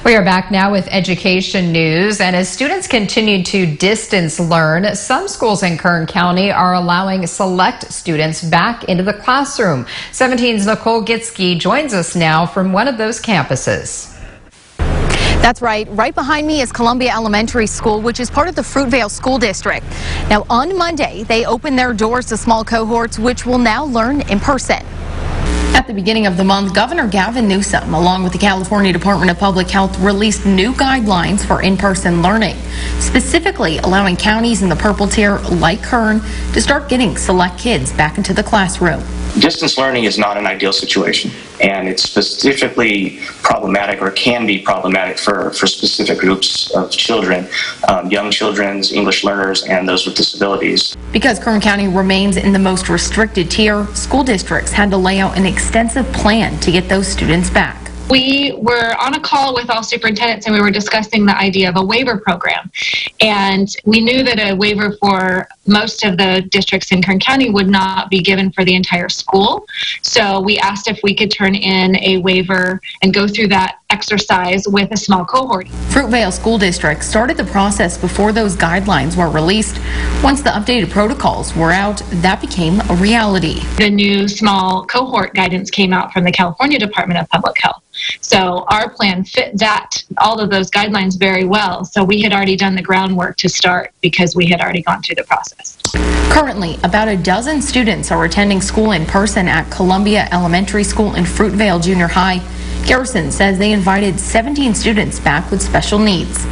We are back now with education news, and as students continue to distance learn, some schools in Kern County are allowing select students back into the classroom. 17's Nicole Gitsky joins us now from one of those campuses. That's right. Right behind me is Columbia Elementary School, which is part of the Fruitvale School District. Now, on Monday, they opened their doors to small cohorts, which will now learn in person. At the beginning of the month, Governor Gavin Newsom, along with the California Department of Public Health, released new guidelines for in-person learning, specifically allowing counties in the purple tier, like Kern, to start getting select kids back into the classroom. Distance learning is not an ideal situation, and it's specifically problematic, or can be problematic, for specific groups of children, young children, English learners, and those with disabilities. Because Kern County remains in the most restricted tier, school districts had to lay out an extensive plan to get those students back. We were on a call with all superintendents and we were discussing the idea of a waiver program. And we knew that a waiver for most of the districts in Kern County would not be given for the entire school. So we asked if we could turn in a waiver and go through that exercise with a small cohort. Fruitvale School District started the process before those guidelines were released. Once the updated protocols were out, that became a reality. The new small cohort guidance came out from the California Department of Public Health. So our plan fit all of those guidelines very well. So we had already done the groundwork to start because we had already gone through the process. Currently, about a dozen students are attending school in person at Columbia Elementary School and Fruitvale Junior High. Garrison says they invited 17 students back with special needs.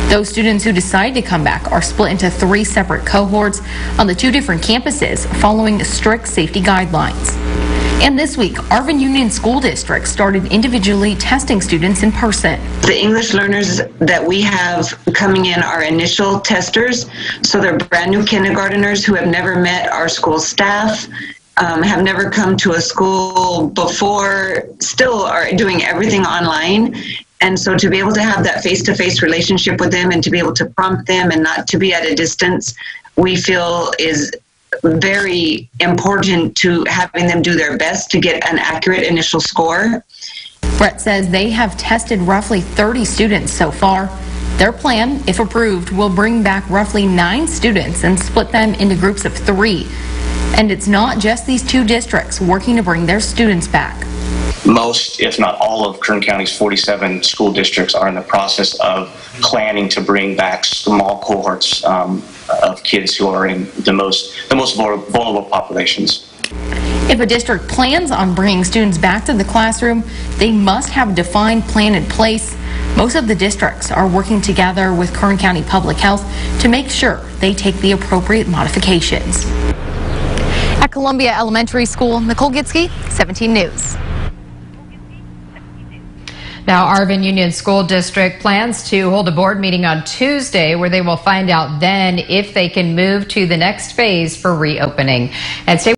Those students who decide to come back are split into 3 separate cohorts on the 2 different campuses following strict safety guidelines. And this week, Arvin Union School District started individually testing students in person. The English learners that we have coming in are initial testers, so they're brand new kindergarteners who have never met our school staff, have never come to a school before, still are doing everything online. And so to be able to have that face-to-face relationship with them and to be able to prompt them and not to be at a distance, we feel is very important to having them do their best to get an accurate initial score. Brett says they have tested roughly 30 students so far. Their plan, if approved, will bring back roughly 9 students and split them into groups of 3. And it's not just these 2 districts working to bring their students back. Most, if not all, of Kern County's 47 school districts are in the process of planning to bring back small cohorts of kids who are in the most vulnerable populations. If a district plans on bringing students back to the classroom, they must have a defined plan in place. Most of the districts are working together with Kern County Public Health to make sure they take the appropriate modifications. At Columbia Elementary School, Nicole Gitsky, 17 News. Now, Arvin Union School District plans to hold a board meeting on Tuesday where they will find out then if they can move to the next phase for reopening. And stay